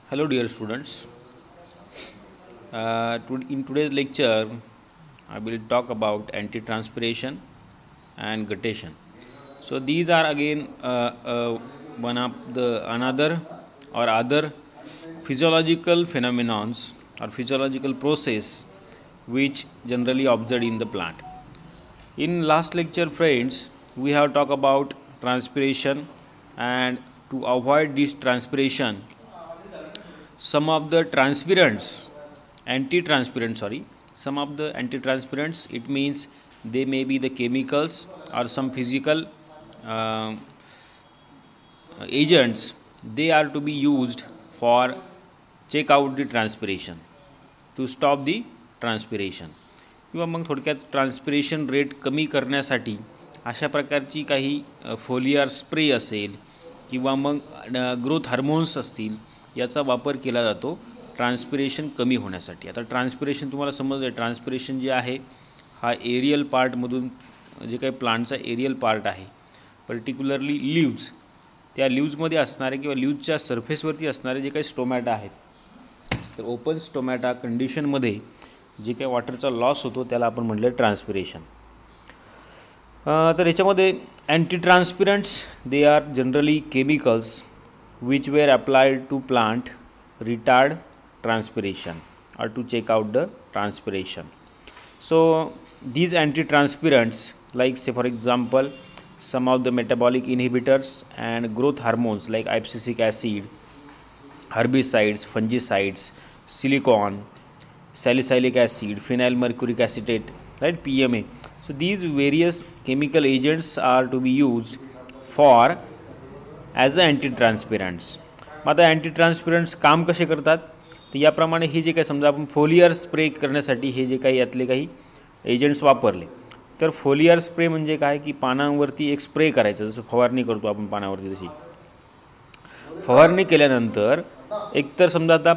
Hello dear students. In today's lecture I will talk about antitranspiration and guttation. So these are again one of the another or other physiological phenomenons or physiological process which generally observed in the plant. In last lecture friends, we have talked about transpiration, and to avoid this transpiration some of the antitranspirants, it means they may be the chemicals or some physical uh, agents, they are to be used for check out the transpiration, to stop the transpiration किंवा मग थोडक्यात transpiration rate कमी करण्यासाठी अशा प्रकारची काही foliar spray असेल किंवा मग ग्रोथ हार्मोन्स असतील याचा वापर केला जातो ट्रान्सपिरेशन कमी होण्यासाठी. आता ट्रान्सपिरेशन तुम्हाला समजलं, ट्रान्सपिरेशन जे आहे हा एरियल पार्टमधून जे काही प्लांटचा एरियल पार्ट आहे, पर्टिक्युलरली लीव्ज, त्या लीव्जमध्ये असणारे किंवा लीव्जच्या सरफेसवरती असणारे जे काही स्टोमॅटा आहेत, तर ओपन स्टोमॅटा कंडिशनमध्ये जे काही वॉटरचा लॉस होतो त्याला आपण म्हटलं ट्रान्सपिरेशन. तर याच्यामध्ये anti transpirants they are generally chemicals which were applied to plant retard transpiration or to check out the transpiration. So these antitranspirants, like say for example some of the metabolic inhibitors and growth hormones like abscisic acid, herbicides, fungicides, silicon, salicylic acid, phenyl mercuric acetate, right, PMA. So these various chemical agents are to be used for as a antitranspirants. मग आता अँटीट्रान्सपिरंट्स काम कसे करतात, तर याप्रमाणे हे जे काही समजा आपण फोलियर स्प्रे करण्यासाठी हे जे काही यातले काही एजंट्स वापरले, तर फोलियर स्प्रे म्हणजे काय की पानांवरती एक स्प्रे करायचं, जसं फवारणी करतो आपण पानावरती, तशी फवारणी केल्यानंतर एकतर समजा आता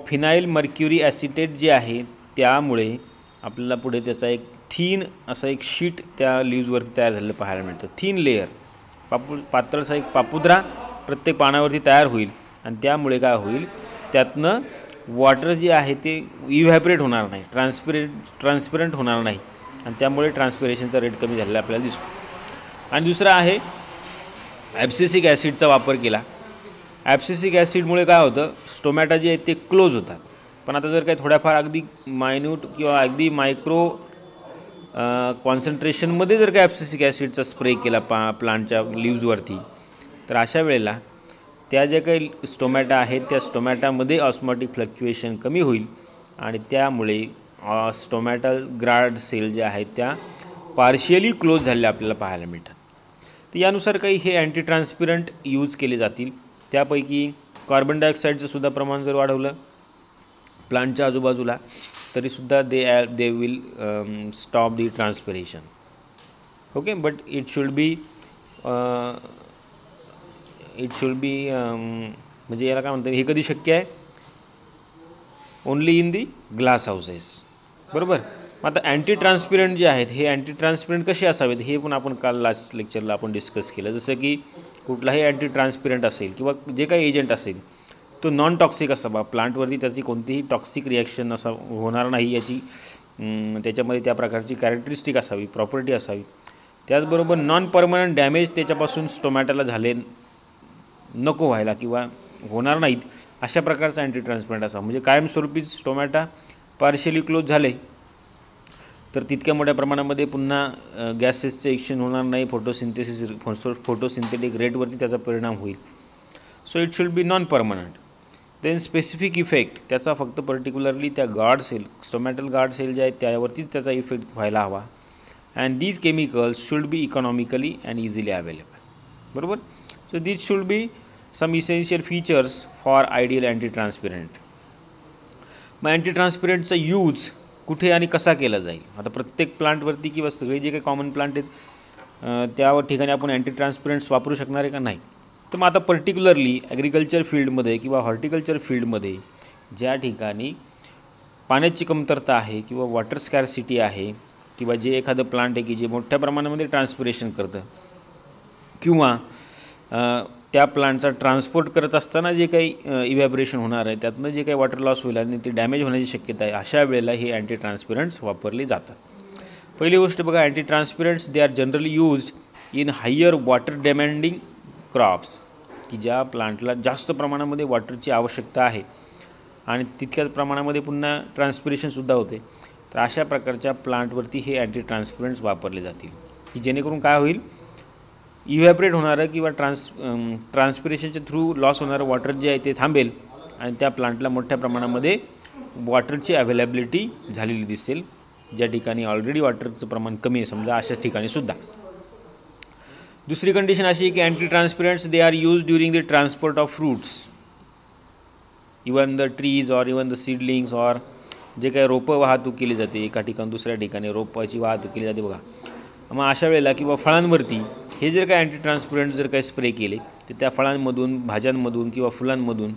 फिनाईल मर्क्युरी ॲसिटेट जे आहे त्यामुळे आपल्याला पुढे त्याचा एक थीन असा एक शीट त्या लीव्जवरती तयार झालेलं पाहायला मिळतं. थीन लेयर, पातळसा एक पापुद्रा प्रत्येक पानावरती तयार होईल आणि त्यामुळे काय होईल, त्यातनं वॉटर जे आहे ते इव्हॅपरेट होणार नाही, ट्रान्सपरंट होणार नाही आणि त्यामुळे ट्रान्सपिरेशनचा रेट कमी झालेला आपल्याला दिसतो. आणि दुसरा आहे ॲब्सिसिक ॲसिडचा वापर केला. ॲब्सिसिक ॲसिडमुळे काय होतं, स्टोमॅटा जे आहेत ते क्लोज होतात. पण आता जर काही थोड्याफार अगदी मायन्यूट किंवा अगदी मायक्रो कॉन्सन्ट्रेशनमध्ये जर का ॲब्सिसिक ॲसिडचा स्प्रे केला प्लांटच्या लीव्जवरती, तर अशा वेळेला त्या ज्या काही स्टोमॅटा आहेत त्या स्टोमॅटामध्ये ऑस्मॉटिक फ्लक्च्युएशन कमी होईल आणि त्यामुळे स्टोमॅटल गार्ड सेल ज्या आहेत त्या पार्शियली क्लोज झालेल्या आपल्याला पाहायला मिळतात. तर यानुसार काही हे अँटीट्रान्सपिरंट यूज केले जातील. त्यापैकी कार्बन डायऑक्साईडचं सुद्धा प्रमाण जर वाढवलं प्लांटच्या आजूबाजूला तरीसुद्धा they will stop the transpiration. Okay, but it should बी म्हणजे याला काय म्हणतात, हे कधी शक्य आहे, only in the glass houses, बरोबर. आता अँटी ट्रान्सपिरंट जे आहेत हे अँटी ट्रान्सपिरंट कसे असावेत हे पण आपण काल लास्ट लेक्चरला आपण डिस्कस केलं. जसं की कुठलाही अँटी ट्रान्सपिरंट असेल किंवा जे काही एजंट असेल तो नॉन टॉक्सिक असावा, प्लांटवरती त्याची कोणतीही टॉक्सिक रिॲक्शन होणार नाही याची त्याच्यामध्ये त्या प्रकारची कॅरेक्टरिस्टिक असावी, प्रॉपर्टी असावी. त्याचबरोबर नॉन परमनंट डॅमेज त्याच्यापासून स्टोमॅटाला झाले नको व्हायला किंवा होणार नाहीत अशा प्रकारचा अँटी ट्रान्सपिरंट असावा. म्हणजे कायमस्वरूपीच स्टोमॅटा पार्शियली क्लोज झाले तर तितक्या मोठ्या प्रमाणामध्ये पुन्हा गॅसेसचं एक्सचेंज होणार नाही, फोटोसिंथेटिक रेटवरती त्याचा परिणाम होईल. So it should be non permanent. Then specific effect त्याचा फक्त पर्टिक्युलरली त्या guard cell, stomatal guard cell जे आहेत त्यावरतीच त्याचा इफेक्ट व्हायला हवा. And these chemicals should be economically and easily available, बरोबर. So these should be some essential features for ideal anti transpirant. मग अँटी ट्रान्सपिरंटचा यूज कुठे आणि कसा केला जाईल. आता प्रत्येक प्लांटवरती किंवा सगळे जे काही कॉमन प्लांट आहेत त्या ठिकाणी आपण अँटी ट्रान्सपिरंट्स वापरू शकणार आहे का, नाही. तर मग आता पर्टिक्युलरली ॲग्रिकल्चर फील्डमध्ये किंवा हॉर्टिकल्चर फील्डमध्ये ज्या ठिकाणी पाण्याची कमतरता आहे किंवा वॉटर स्कॅर्सिटी आहे किंवा जे एखादं प्लांट आहे की जे मोठ्या प्रमाणामध्ये ट्रान्सपिरेशन करतं किंवा त्या प्लांटचा ट्रान्सपोर्ट करत असताना जे काही इव्हॅपोरेशन होणार आहे त्यातनं जे काही वॉटर लॉस होईल आणि ते डॅमेज होण्याची शक्यता आहे, अशा वेळेला हे अँटी ट्रान्सपिरंट्स वापरले जातात. पहिली गोष्ट बघा, anti transpirants they are generally used in higher water demanding crops, की ज्या प्लांटला जास्त प्रमाणामध्ये वॉटरची आवश्यकता आहे आणि तितक्याच प्रमाणामध्ये पुन्हा ट्रान्सपिरेशनसुद्धा होते, तर अशा प्रकारच्या प्लांटवरती हे अँटी ट्रान्सपिरंट्स वापरले जातील, की जेणेकरून काय होईल, इव्हॅपरेट होणारं किंवा ट्रान्सपिरेशनच्या थ्रू लॉस होणारं वॉटर जे आहे ते थांबेल आणि त्या प्लांटला मोठ्या प्रमाणामध्ये वॉटरची अवेलेबिलिटी झालेली दिसेल, ज्या ठिकाणी ऑलरेडी वॉटरचं प्रमाण कमी आहे, समजा अशाच ठिकाणीसुद्धा. दुसरी कंडिशन अशी की anti transpirants they are use during the transport of fruits, even the trees or even the seedlings, or जे काही रोपं वाहतूक केली जाते एका ठिकाणी दुसऱ्या ठिकाणी रोपाची वाहतूक केली जाते बघा, मग अशा वेळेला किंवा फळांवरती हे जर काही अँटी ट्रान्सपिरंट जर काही स्प्रे केले तर त्या फळांमधून, भाज्यांमधून किंवा फुलांमधून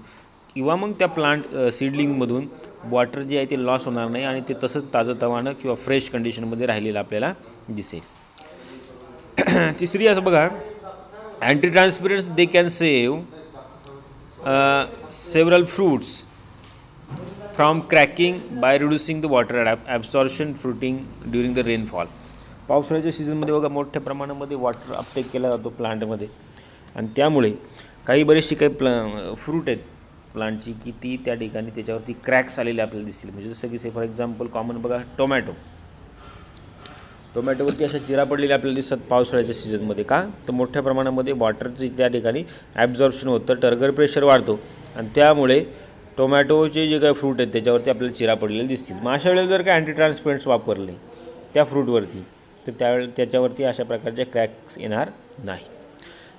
किंवा मग त्या प्लांट सीडलिंगमधून वॉटर जे आहे ते लॉस होणार नाही आणि ते तसंच ताजंतवानं किंवा फ्रेश कंडिशनमध्ये राहिलेलं आपल्याला दिसेल. तिसरी असं बघा, anti transpirants they can save several fruits from cracking by reducing the water absorption fruiting during the rainfall. पावसाळ्याच्या सीझनमध्ये बघा मोठ्या प्रमाणामध्ये वॉटर अपटेक केला जातो प्लांटमध्ये आणि त्यामुळे काही बरेचशी काही फ्रूट आहेत प्लांटची की ती त्या ठिकाणी त्याच्यावरती क्रॅक्स आलेले आपल्याला दिसतील. म्हणजे जसं की फॉर एक्झाम्पल कॉमन बघा टोमॅटोवरती अशा चिरा पडलेल्या आपल्याला दिसतात पावसाळ्याच्या सीझनमध्ये. का तर मोठ्या प्रमाणामध्ये वॉटरचं त्या ठिकाणी ॲब्झॉर्प्शन होतं, टर्गर प्रेशर वाढतो आणि त्यामुळे टोमॅटोचे जे काही फ्रूट आहेत त्याच्यावरती आपल्याला चिरा पडलेले दिसतील. मग अशा वेळेला जर काय अँटी ट्रान्सपिरंट्स वापरले त्या फ्रूटवरती तर त्याच्यावरती अशा प्रकारचे क्रॅक्स येणार नाही.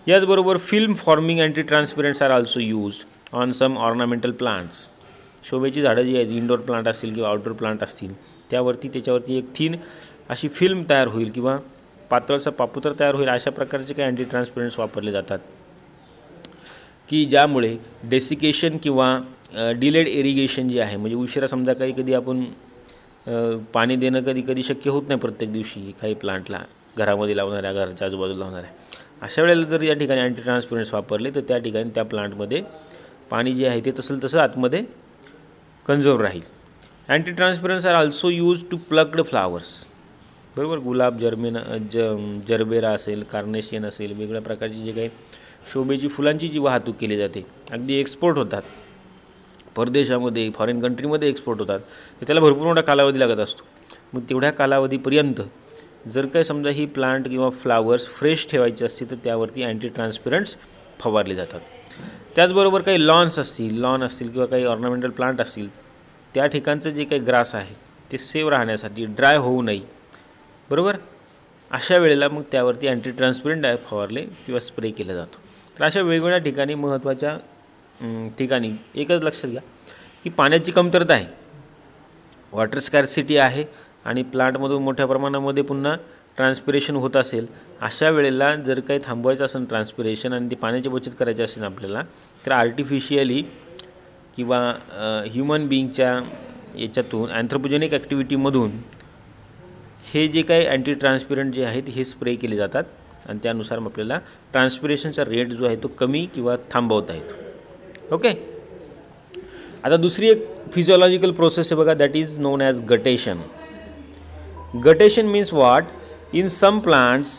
याचबरोबर film forming anti transpirants are also used on some ornamental plants. शोभेची झाडं जी आहेत, इनडोअर प्लांट असतील किंवा आउटडोर प्लांट असतील, त्याच्यावरती एक थिन अशी फिल्म तयार होईल किंवा पातळसा पापुत्र तयार होईल, अशा प्रकारचे काही अँटी ट्रान्सपिरंट्स वापरले जातात की ज्यामुळे डेसिकेशन किंवा डिलेड इरिगेशन जे आहे, म्हणजे उशिरा समजा कधी आपण पाणी देणं कधी शक्य होत नाही प्रत्येक दिवशी काही प्लांटला, घरामध्ये लावणाऱ्या, घराच्या आजूबाजूला लावणाऱ्या, अशा वेळेला जर या ठिकाणी अँटी ट्रान्सपिरंट्स वापरले तर त्या ठिकाणी त्या प्लांटमध्ये पाणी जे आहे ते तसं आतमध्ये कन्झर्व राहील. Anti transpirants are also use to plugged flowers. बरोबर, गुलाब, जरबेरा असेल, कार्नेशियन असेल, वेगवेगळ्या प्रकारची जे काही शोभेची फुलांची जी वाहतूक केली जाते, अगदी एक्सपोर्ट होतात परदेशामध्ये, फॉरेन कंट्रीमध्ये एक्सपोर्ट होतात, तर त्याला भरपूर मोठा कालावधी लागत असतो. मग तेवढ्या कालावधीपर्यंत जर काही समजा ही प्लांट किंवा फ्लावर्स फ्रेश ठेवायची असतील तर त्यावरती अँटी ट्रान्सपिरंट्स फवारले जातात. त्याचबरोबर काही लॉन असतील किंवा काही ऑर्नामेंटल प्लांट असतील, त्या ठिकाणचं जे काही ग्रास आहे ते सेव्ह राहण्यासाठी, ड्राय होऊ नये, बरोबर, अशा वेळेला मग त्यावरती अँटी ट्रान्सपिरंट फवारले किंवा स्प्रे केला जातो. तर अशा वेगवेगळ्या ठिकाणी महत्त्वाच्या ठिकाणी एकच लक्षात घ्या की पाण्याची कमतरता आहे, वॉटर स्कॅर्सिटी आहे आणि प्लांटमधून मोठ्या प्रमाणामध्ये पुन्हा ट्रान्सपिरेशन होत असेल, अशा वेळेला जर काही थांबवायचं असेल ट्रान्सपिरेशन आणि ती पाण्याची बचत करायची असेल आपल्याला, तर आर्टिफिशियली किंवा ह्युमन बिईंगच्या याच्यातून अँथ्रोपोजेनिक ॲक्टिव्हिटीमधून हे जे काही अँटी ट्रान्सपिरंट जे आहेत हे स्प्रे केले जातात आणि त्यानुसार आपल्याला ट्रान्सपिरेशनचा रेट जो आहे तो कमी किंवा थांबवता येतो. ओके, आता दुसरी एक फिजिओलॉजिकल प्रोसेस आहे बघा, that is known as guttation. Guttation means what? In some plants,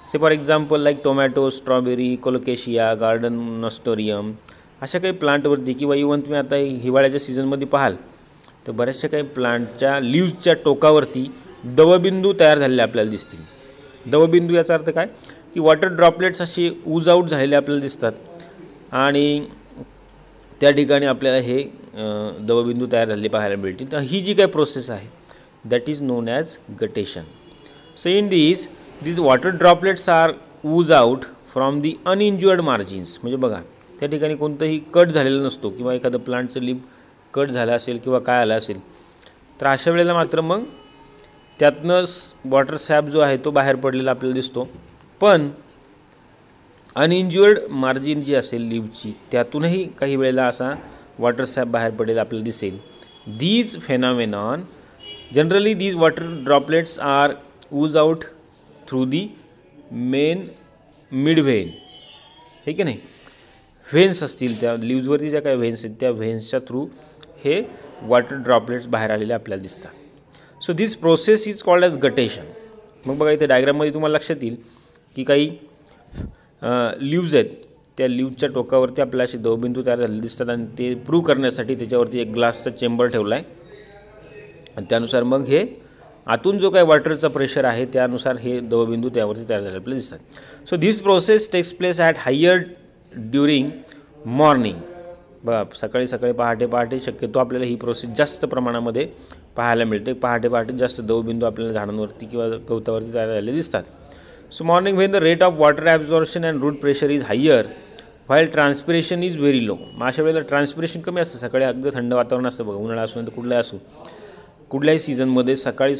say for example like tomato, strawberry, colocasia, garden nasturtium, अशा काही प्लांटवरती किंवा इवन तुम्ही आता हिवाळ्याच्या सीझनमध्ये पाहाल तर बऱ्याचशा काही प्लांटच्या लीव्सच्या टोकावरती दवबिंदू तयार झालेले आपल्याला दिसतील. दवबिंदू याचा अर्थ काय की वॉटर ड्रॉपलेट्स अशी ऊज आऊट झालेले आपल्याला दिसतात आणि त्या ठिकाणी आपल्याला हे दवबिंदू तयार झालेले पाहायला मिळतील. तर ही जी काही प्रोसेस आहे that is known as guttation. So in these water droplets are ooze out from the uninjured margins. म्हणजे बघा त्या ठिकाणी कोणतंही कट झालेला नसतो किंवा एखादं प्लांटचं लीफ कट झालं असेल किंवा काय आलं असेल, तर अशा वेळेला मात्र मग त्यातनं वॉटर सॅप जो आहे तो बाहेर पडलेला आपल्याला दिसतो. पण अनइंज्युअर्ड मार्जिन जी असेल लीव्हची त्यातूनही काही वेळेला असा वॉटर सॅप बाहेर पडलेला आपल्याला दिसेल. These phenomenon generally these water droplets are ooze out through the main mid vein, हे की नाही. व्हेन्स असतील, त्या लिव्जवरती ज्या काही व्हेन्स आहेत त्या व्हेन्सच्या थ्रू हे वॉटर ड्रॉपलेट्स बाहेर आलेले आपल्याला दिसतात. So this process is called as guttation. मग बघा इथे डायग्राममध्ये तुम्हाला लक्षात येईल की काही लिव्ज आहेत, त्या लिव्जच्या टोकावरती आपल्याला असे दवबिंदू तयार झालेले दिसतात आणि ते प्रूव्ह करण्यासाठी त्याच्यावरती एक ग्लासचा चेंबर ठेवला आहे आणि त्यानुसार मग हे आतून जो काही वॉटरचा प्रेशर आहे त्यानुसार हे दवबिंदू त्यावरती तयार झालेले आपल्याला दिसतात. So this process takes place at higher during morning. बघा सकाळी सकाळी पहाटे शक्यतो आपल्याला ही प्रोसेस जास्त प्रमाणामध्ये पाहायला मिळते. पहाटे जास्त दवबिंदू आपल्याला झाडांवरती किंवा गवतावरती तयार झालेले दिसतात. So morning when the rate of water absorption and root pressure is higher while transpiration is very low. मग अशा वेळेला ट्रान्सपिरेशन कमी असतं. सकाळी अगदी थंड वातावरण असतं बघा, उन्हाळा असू तर कुठल्याही सीझनमध्ये सकाळी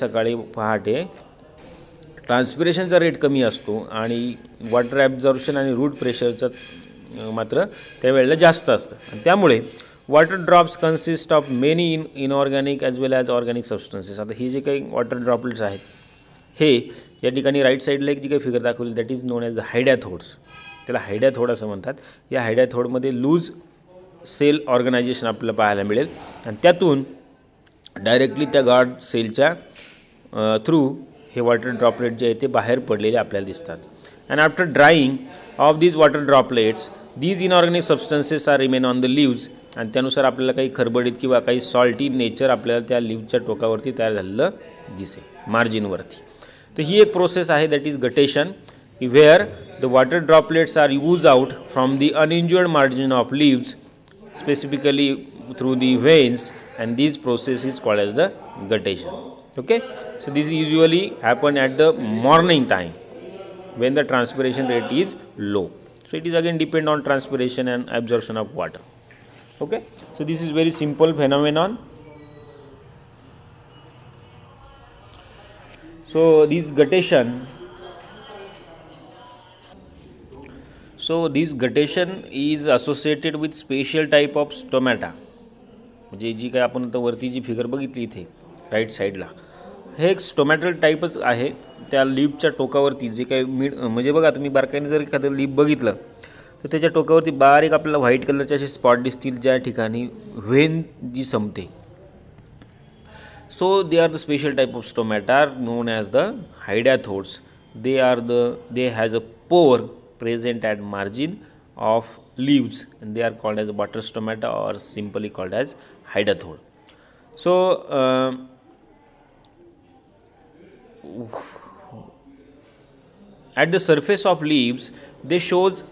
पहाटे ट्रान्सपिरेशनचा रेट कमी असतो आणि वॉटर ॲब्झॉर्प्शन आणि रूट प्रेशरचं मात्र त्यावेळेला जास्त असतं. आणि त्यामुळे water drops consist of many inorganic as well as organic substances. आता हे जे काही वॉटर ड्रॉपलेट्स आहेत हे या ठिकाणी राईट साईडला एक जी काही फिगर दाखवली that is known as the hydathodes. त्याला हायडॅथोड असं म्हणतात. या हायडॅथोडमध्ये लूज सेल ऑर्गनायझेशन आपल्याला पाहायला मिळेल आणि त्यातून डायरेक्टली त्या गार्ड सेलच्या थ्रू हे वॉटर ड्रॉपलेट जे आहे ते बाहेर पडलेले आपल्याला दिसतात. And after drying of these water droplets these inorganic substances are remain on the leaves. आणि त्यानुसार आपल्याला काही खरबडीत किंवा काही सॉल्टी नेचर आपल्याला त्या लिव्जच्या टोकावरती तयार झालेलं दिसेल मार्जिनवरती. तर ही एक प्रोसेस आहे that is guttation, where the water droplets are ooze out from the uninjured margin of leaves specifically through the veins, and this process is called as the guttation. Okay, so this usually happen at the morning time when the transpiration rate is low. So it is again depend on transpiration and absorption of water. Okay, so this is very simple phenomenon. So this guttation is associated with special type of stomata. म्हणजे जी काय आपण आता वरती जी figure बघितली इथे right साईडला हे एक स्टोमॅटल टाईपच आहे. त्या लिपच्या टोकावरती जे काही म्हणजे बघा तुम्ही बारकाईने जर एखादं लिप बघितलं तर त्याच्या टोकावरती बारीक आपल्याला व्हाईट कलरचे असे स्पॉट दिसतील ज्या ठिकाणी व्हेन जी संपते. So they are the special type of stomata known as the hydathodes. They has a pore present at margin of leaves and they are called as water stomata or simply called as hydathode. So at the surface of leaves they shows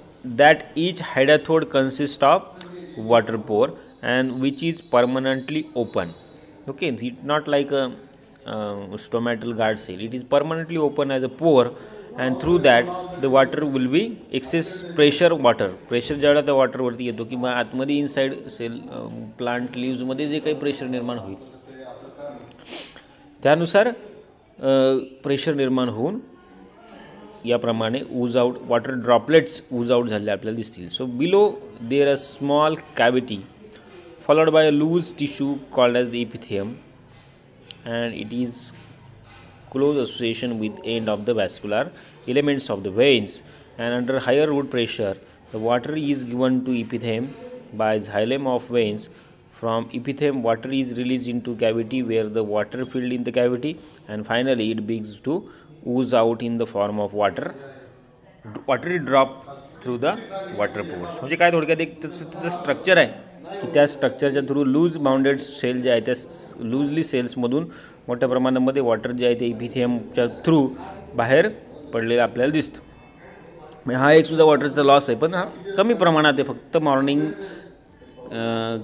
that each hydathode consists of water pore and which is permanently open. Okay, it's not like a stomatal guard cell. It is permanently open as a pore and through that the water will be excess pressure water. Pressure ज्यावेळेला त्या वॉटरवरती येतो किंवा आतमध्ये inside sale plant लिव्जमध्ये जे काही pressure निर्माण होईल त्यानुसार प्रेशर निर्माण होऊन याप्रमाणे ooze out water droplets ooze out झालेले आपल्याला दिसतील. So below there a small cavity followed by a loose tissue called as the epithem and it is close association with end of the vascular elements of the veins, and under higher root pressure the water is given to epitheme by xylem of veins. From epitheme water is released into cavity where the water filled in the cavity and finally it begins to ooze out in the form of watery drop through the water pores. म्हणजे काय थोडक्यात एक त्याचं structure आहे की त्या स्ट्रक्चरच्या through loose bounded sale जे आहे त्या लूजली सेल्समधून मोठ्या प्रमाणामध्ये वॉटर जे आहे ते इपिथेमच्या थ्रू बाहेर पडलेलं आपल्याला दिसतं. म्हणजे हा एक सुद्धा वॉटरचा लॉस आहे पण हा कमी प्रमाणात आहे. फक्त मॉर्निंग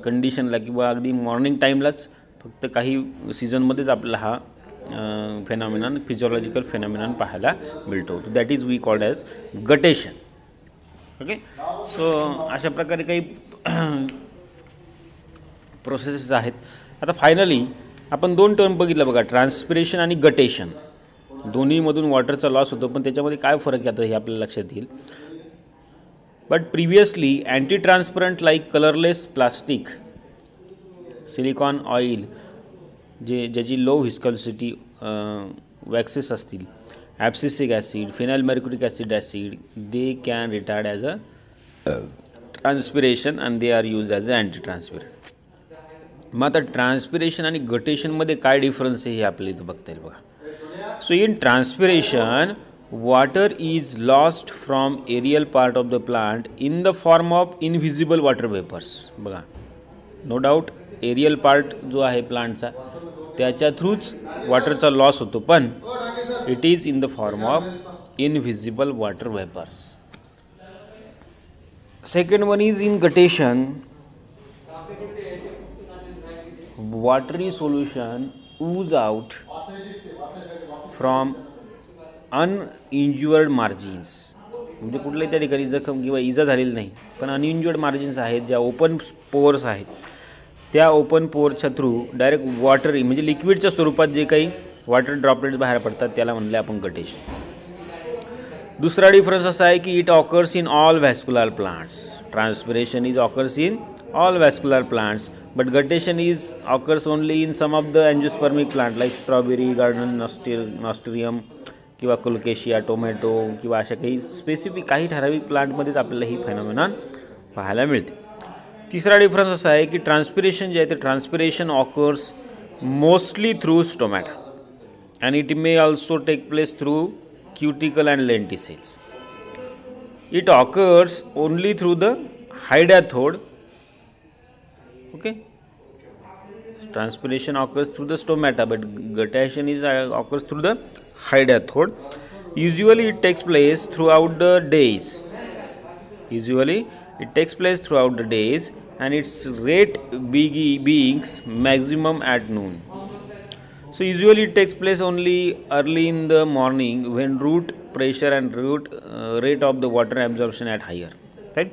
कंडिशनला किंवा अगदी मॉर्निंग टाईमलाच फक्त काही सीझनमध्येच आपल्याला हा फेनॉमिनॉन फिजिओलॉजिकल फेनॉमिनॉन पाहायला मिळतो. That is we called as guttation. Okay, so अशा प्रकारे काही प्रोसेसेस आहेत. आता फायनली आपण दोन टर्म बघितलं बघा, ट्रान्सपिरेशन आणि गटेशन. दोन्हीमधून वॉटरचा लॉस होतो पण त्याच्यामध्ये काय फरक आहे हे आपल्याला लक्षात येईल. But previously anti transparent like colourless plastic, silicone oil ज्याची लो व्हिस्कोसिटी वॅक्सेस असतील, abscisic acid, phenyl mercuric acid they can retard as a transpiration and they are use as a anti transpirant. मग आता ट्रान्सपिरेशन आणि गटेशनमध्ये काय difference आहे हे आपल्याला इथं बघता येईल बघा. So in transpiration water is lost from aerial part of the plant in the form of invisible water vapors. बघा, नो डाऊट एरियल पार्ट जो आहे प्लांटचा त्याच्या थ्रूच वॉटरचा लॉस होतो, पण it is in the form of invisible water vapours. Second one is in guttation. watery solution ooze out from uninjured margins. म्हणजे कुठल्याही त्या ठिकाणी जखम किंवा इजा झालेली नाही, पण अनइंज्युअर्ड मार्जिन्स आहेत, ज्या ओपन पोअर्स आहेत, त्या ओपन पोअरच्या थ्रू डायरेक्ट वॉटरी म्हणजे लिक्विडच्या स्वरूपात जे काही वॉटर ड्रॉपलेट्स बाहेर पडतात त्याला म्हणले आपण गटेशन. दुसरा डिफरन्स असा आहे की it occurs in all vascular plants. Transpiration is occurs in all vascular plants, but guttation is occurs only in some of the angiospermic plant like strawberry garden, nasturtium किंवा कोलकेशिया, टोमॅटो किंवा अशा काही specific काही ठराविक प्लांटमध्येच आपल्याला ही phenomenon पाहायला मिळते. तिसरा डिफरन्स असा आहे की ट्रान्सपिरेशन जे आहे ते transpiration occurs mostly through stomata and it may also take place through cuticle and lenticels. It occurs only through the hydathode. Okay, transpiration occurs through the stomata, but guttation is occurs through the hydathode. Usually it takes place throughout the days. And its rate being maximum at noon. So usually it takes place only early in the morning when root pressure and root rate of the water absorption at higher, right?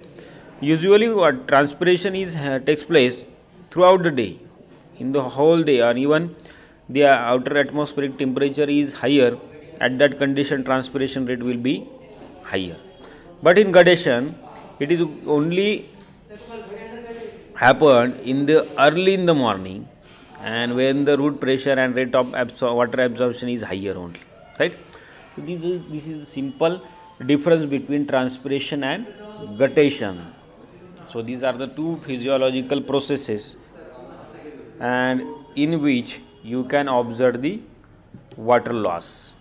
Usually what transpiration takes place throughout the day, in the whole day, or even the outer atmospheric temperature is higher. At that condition transpiration rate will be higher. But in gradation it is only happened in the early in the morning and when the root pressure and rate of water absorption is higher only, right? So this is the simple difference between transpiration and guttation. So these are the two physiological processes and in which you can observe the water loss.